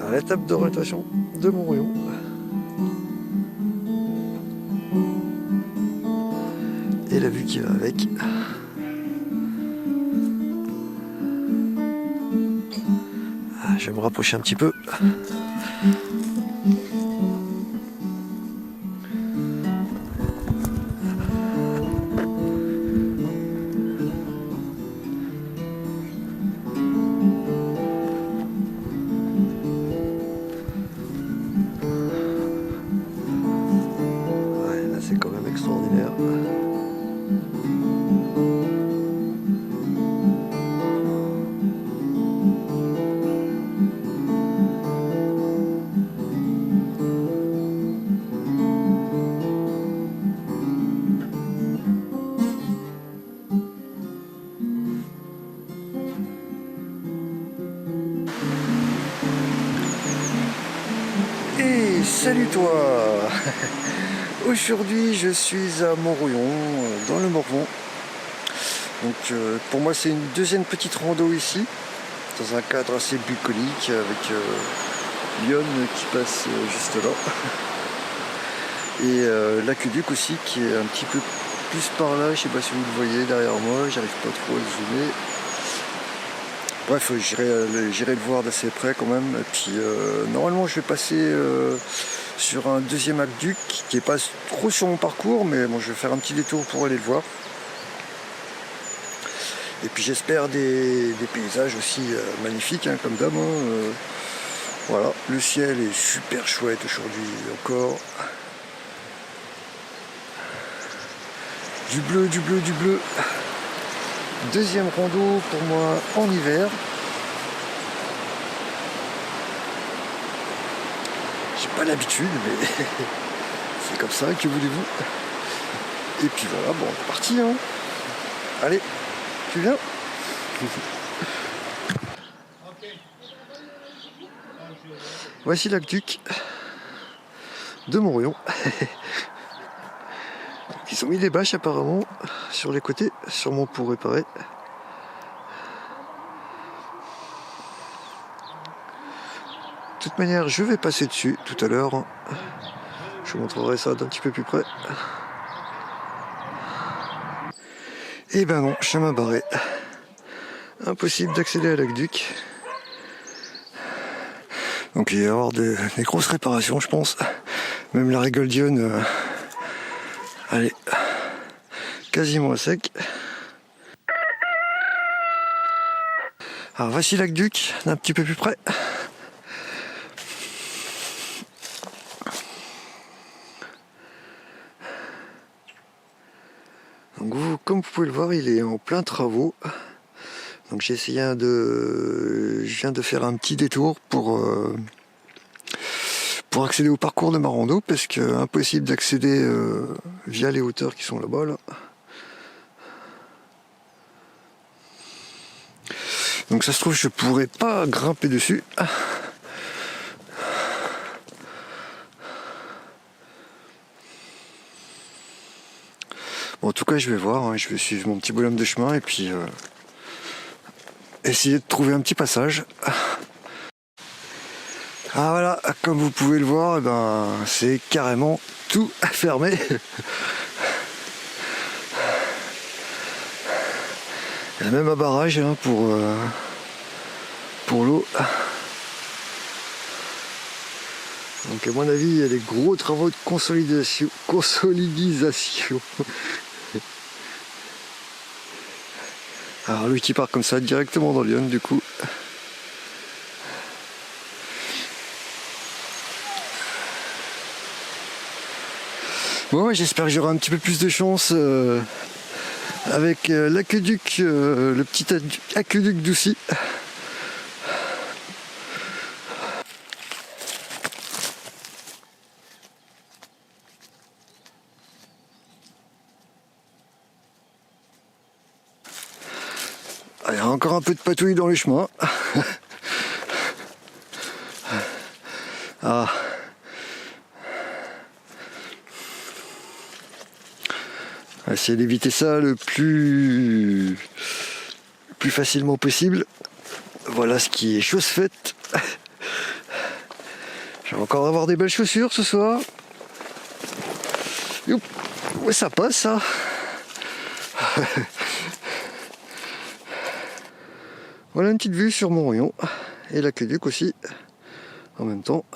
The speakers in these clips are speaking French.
à l'étape de rotation de Montrion. Et la vue qui va avec. Je vais me rapprocher un petit peu. Ouais, là c'est quand même extraordinaire. Et salut toi. Aujourd'hui je suis à Montrion, dans le Morvan. Donc pour moi c'est une deuxième petite rando ici, dans un cadre assez bucolique avec Lyon qui passe juste là. Et l'aqueduc aussi qui est un petit peu plus par là, je sais pas si vous le voyez derrière moi, j'arrive pas trop à le zoomer. Bref, j'irai le voir d'assez près quand même. Et puis normalement je vais passer sur un deuxième aqueduc qui est pas trop sur mon parcours, mais bon, je vais faire un petit détour pour aller le voir. Et puis j'espère des paysages aussi magnifiques, hein, comme d'hab. Voilà, le ciel est super chouette aujourd'hui encore. Du bleu, du bleu, du bleu. Deuxième rando pour moi en hiver. J'ai pas l'habitude, mais c'est comme ça, que voulez-vous. Et puis voilà, bon, on est parti. Hein. Allez, tu viens? Voici l'aqueduc de Montrion. Ils ont mis des bâches apparemment sur les côtés, sûrement pour réparer. De toute manière, je vais passer dessus tout à l'heure. Je vous montrerai ça d'un petit peu plus près. Et ben non, chemin barré. Impossible d'accéder à l'aqueduc. Donc il va y avoir des grosses réparations, je pense. Même la Rigoldienne, allez, quasiment à sec. Alors voici l'aqueduc d'un petit peu plus près. Donc comme vous pouvez le voir, il est en plein travaux. Donc j'ai essayé je viens de faire un petit détour pour accéder au parcours de ma rando, parce que impossible d'accéder via les hauteurs qui sont là-bas. Là. Donc ça se trouve je pourrais pas grimper dessus. Bon, en tout cas je vais voir, hein, je vais suivre mon petit bonhomme de chemin et puis essayer de trouver un petit passage. Ah voilà, comme vous pouvez le voir, eh ben, c'est carrément tout fermé. Il y a même un barrage hein, pour l'eau. Donc à mon avis, il y a des gros travaux de consolidation. Alors lui qui part comme ça directement dans Lyon du coup. Bon, j'espère que j'aurai un petit peu plus de chance avec l'aqueduc, le petit aqueduc d'Oussy. Il y a encore un peu de patouille dans les chemins. Ah. On va essayer d'éviter ça le plus facilement possible. Voilà ce qui est chose faite. vais encore avoir des belles chaussures ce soir. Youp. Ouais, ça passe ça. Voilà une petite vue sur Montrion et l'aqueduc aussi en même temps.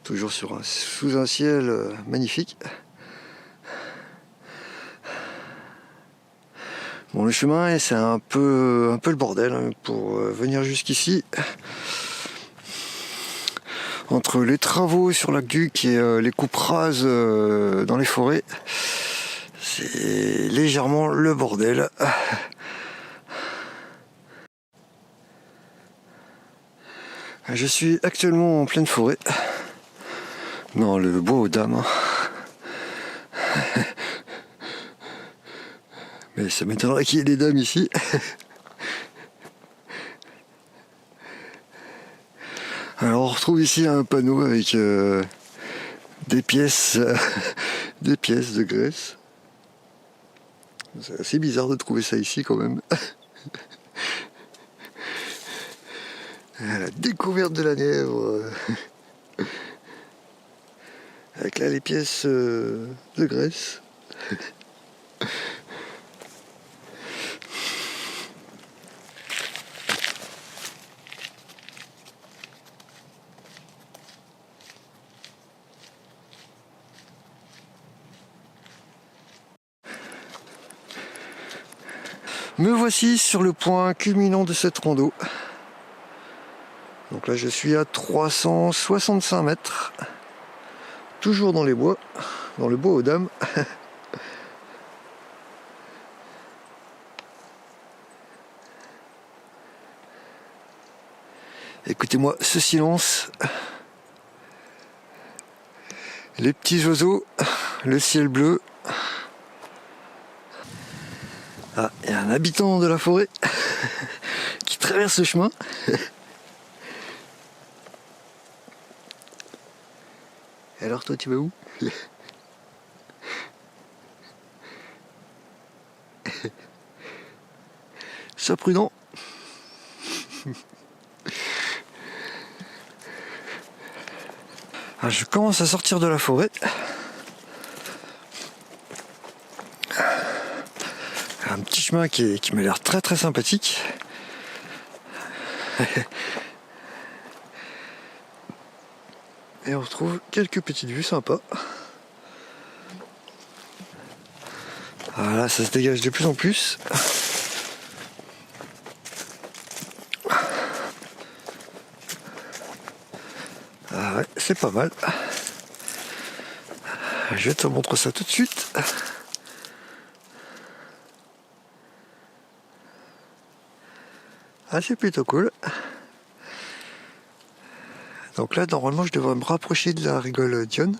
Toujours sous un ciel magnifique. Bon, le chemin, c'est un peu le bordel hein, pour venir jusqu'ici. Entre les travaux sur l'aqueduc et les coupes rases dans les forêts, c'est légèrement le bordel. Je suis actuellement en pleine forêt, dans le bois aux dames. Mais ça m'étonnerait qu'il y ait des dames ici. Alors on retrouve ici un panneau avec des pièces de graisse. C'est assez bizarre de trouver ça ici quand même. La découverte de la Nièvre. Avec là les pièces de graisse. Me voici sur le point culminant de cette rando. Donc là je suis à 365 mètres. Toujours dans les bois, dans le bois aux dames. Écoutez-moi ce silence. Les petits oiseaux, le ciel bleu. Ah, il y a un habitant de la forêt qui traverse le chemin. Et alors toi tu vas où? Sois prudent. Ah, je commence à sortir de la forêt. Un petit chemin qui m'a l'air très très sympathique. Et on retrouve quelques petites vues sympas. Voilà, ça se dégage de plus en plus. Ah ouais, c'est pas mal. Je te montre ça tout de suite. Ah, c'est plutôt cool. Donc là, normalement, je devrais me rapprocher de la rigole Dionne.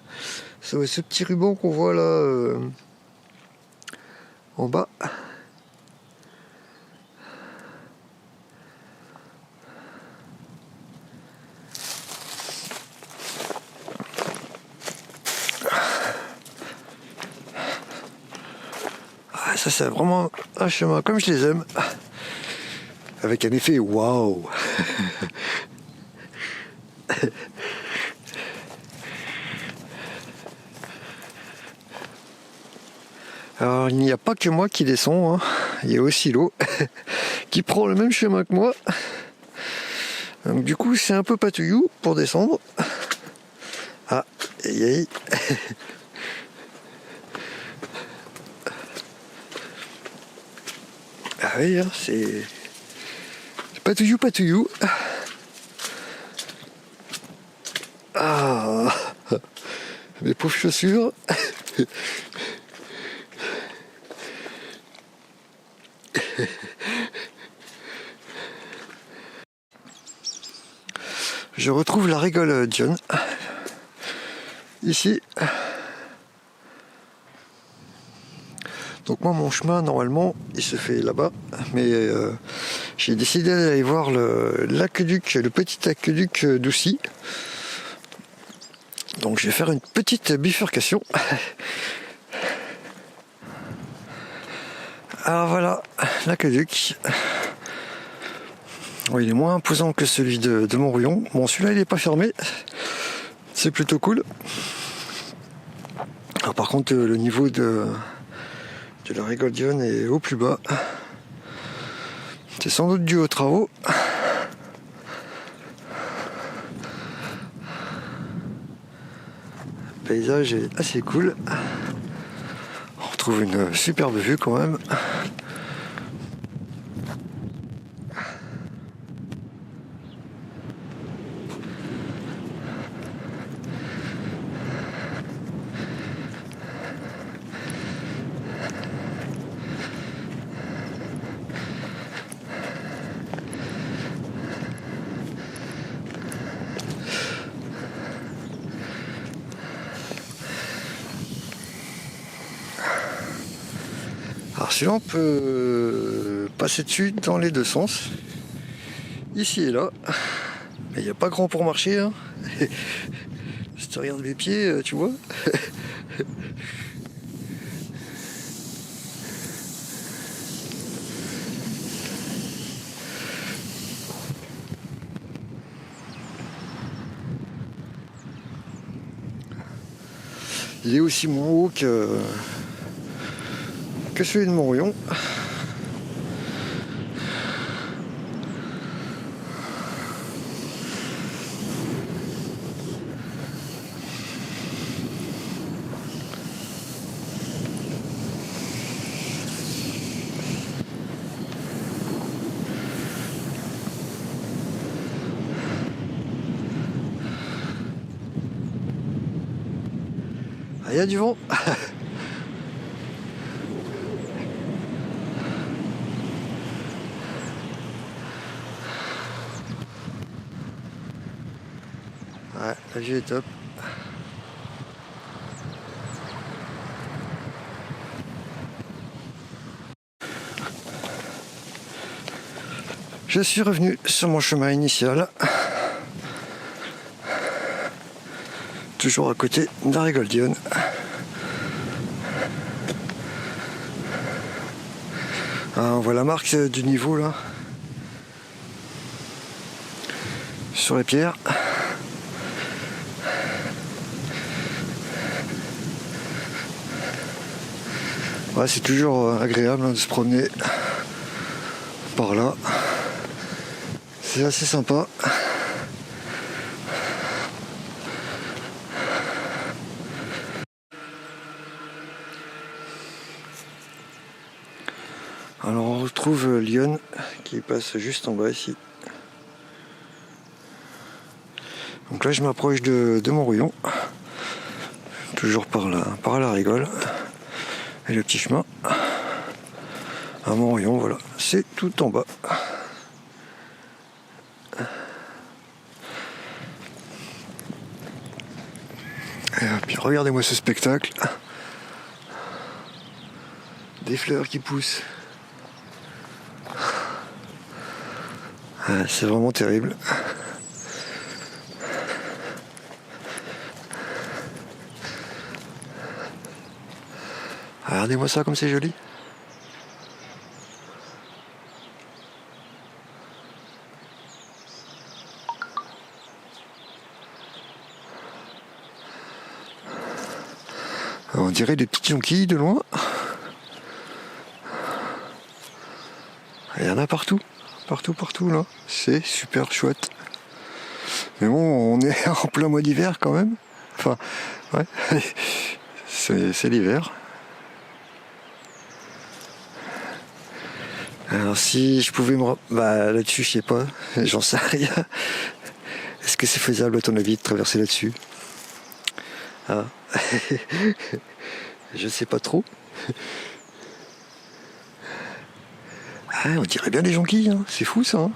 C'est ce petit ruban qu'on voit là en bas. Ah, ça, c'est vraiment un chemin comme je les aime. Avec un effet waouh. Alors il n'y a pas que moi qui descends, hein. Il y a aussi l'eau qui prend le même chemin que moi. Donc du coup c'est un peu patouillou pour descendre. Ah, aïe aïe. Ah oui, hein, c'est patouillou patouillou. Ah, mes pauvres chaussures. Je retrouve la rigole Dionne. Ici. Donc moi mon chemin normalement il se fait là-bas, mais j'ai décidé d'aller voir l'aqueduc, le petit aqueduc d'Oussy. Donc je vais faire une petite bifurcation. Alors voilà, l'aqueduc. Bon, il est moins imposant que celui de Montrion. Bon, celui-là il n'est pas fermé. C'est plutôt cool. Alors, par contre, le niveau de la Rigoldione est au plus bas. C'est sans doute dû aux travaux. Le paysage est assez cool. On retrouve une superbe vue quand même. Alors celui-là on peut passer dessus dans les deux sens, ici et là, mais il n'y a pas grand pour marcher, hein. Si tu regardes mes pieds, tu vois. Il est aussi moins haut que celui de Montrion. Ah, il y a du vent. Ouais, la vue est top. Je suis revenu sur mon chemin initial. Toujours à côté de la Rigoldione. Ah, on voit la marque du niveau là. Sur les pierres. Ouais, c'est toujours agréable de se promener par là. C'est assez sympa. Alors on retrouve Lyon qui passe juste en bas ici. Donc là je m'approche de Montrion. Toujours par la Rigole. Et le petit chemin à Montrion, voilà. C'est tout en bas. Et puis regardez-moi ce spectacle. Des fleurs qui poussent. C'est vraiment terrible. Regardez-moi ça comme c'est joli. On dirait des petites jonquilles de loin. Il y en a partout. Partout là. C'est super chouette. Mais bon, on est en plein mois d'hiver quand même. Enfin, ouais. C'est l'hiver. Alors si je pouvais Bah là-dessus, je sais pas. J'en sais rien. Est-ce que c'est faisable à ton avis de traverser là-dessus? Ah. Je sais pas trop. Ah, on dirait bien des jonquilles, hein. C'est fou ça, hein.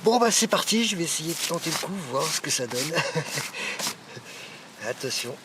Bon bah c'est parti, je vais essayer de tenter le coup, voir ce que ça donne. Attention.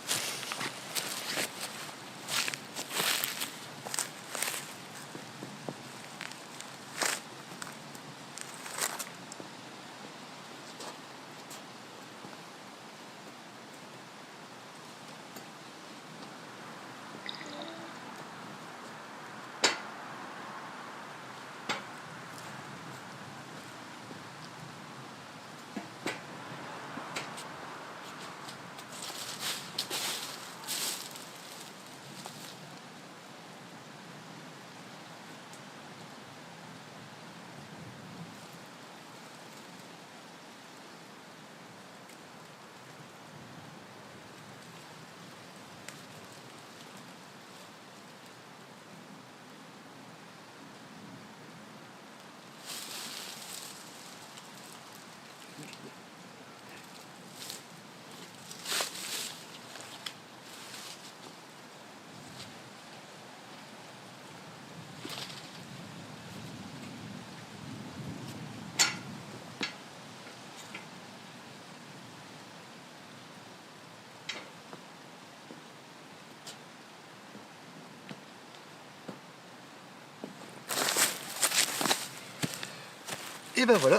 Et ben voilà.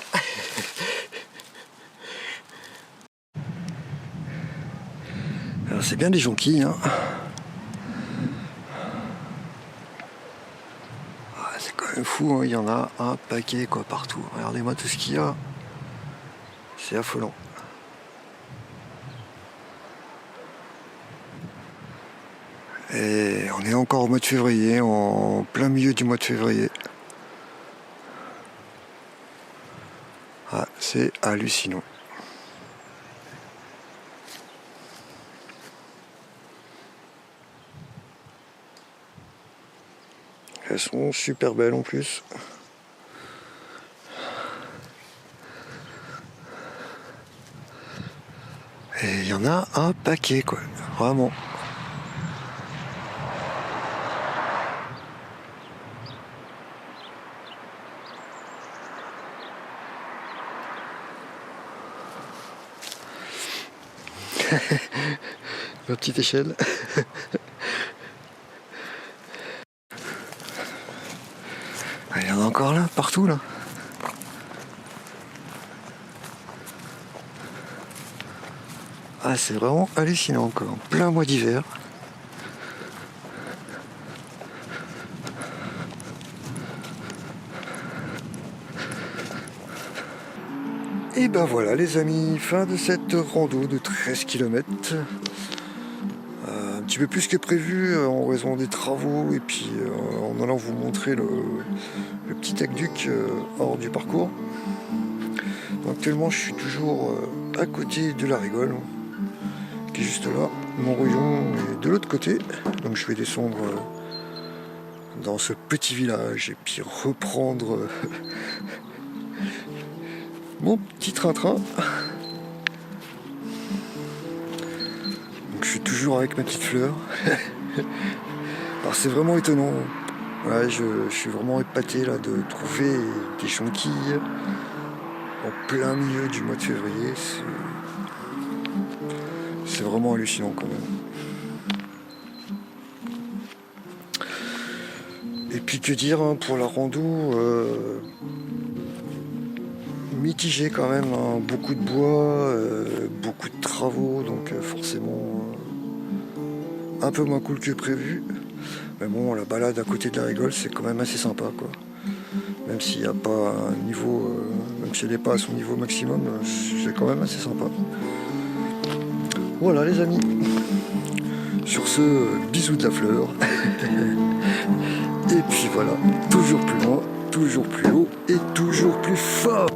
Alors c'est bien des jonquilles, hein. Ah, c'est quand même fou, hein. Il y en a un paquet quoi partout. Regardez-moi tout ce qu'il y a. C'est affolant. Et on est encore au mois de février, en plein milieu du mois de février. Ah, c'est hallucinant. Elles sont super belles en plus. Et il y en a un paquet quoi, vraiment. Ma petite échelle. Il y en a encore là, partout là. Ah, c'est vraiment hallucinant quoi, en plein mois d'hiver. Et ben voilà les amis, fin de cette rando de 13 km. Un petit peu plus que prévu en raison des travaux et puis en allant vous montrer le petit aqueduc hors du parcours. Donc, actuellement je suis toujours à côté de la Rigole, qui est juste là. Montrouillon est de l'autre côté, donc je vais descendre dans ce petit village et puis reprendre mon petit train-train. Donc je suis toujours avec ma petite fleur. Alors c'est vraiment étonnant. Ouais, je suis vraiment épaté là de trouver des jonquilles en plein milieu du mois de février. C'est vraiment hallucinant quand même. Et puis que dire hein, pour la rando, mitigé quand même, hein, beaucoup de bois, beaucoup de travaux, donc forcément un peu moins cool que prévu. Mais bon, la balade à côté de la Rigole, c'est quand même assez sympa, quoi. Même s'il n'y a pas un niveau, même si elle n'est pas à son niveau maximum, c'est quand même assez sympa. Voilà les amis. Sur ce, bisous de la fleur. Et puis voilà, toujours plus loin, toujours plus haut et toujours plus fort.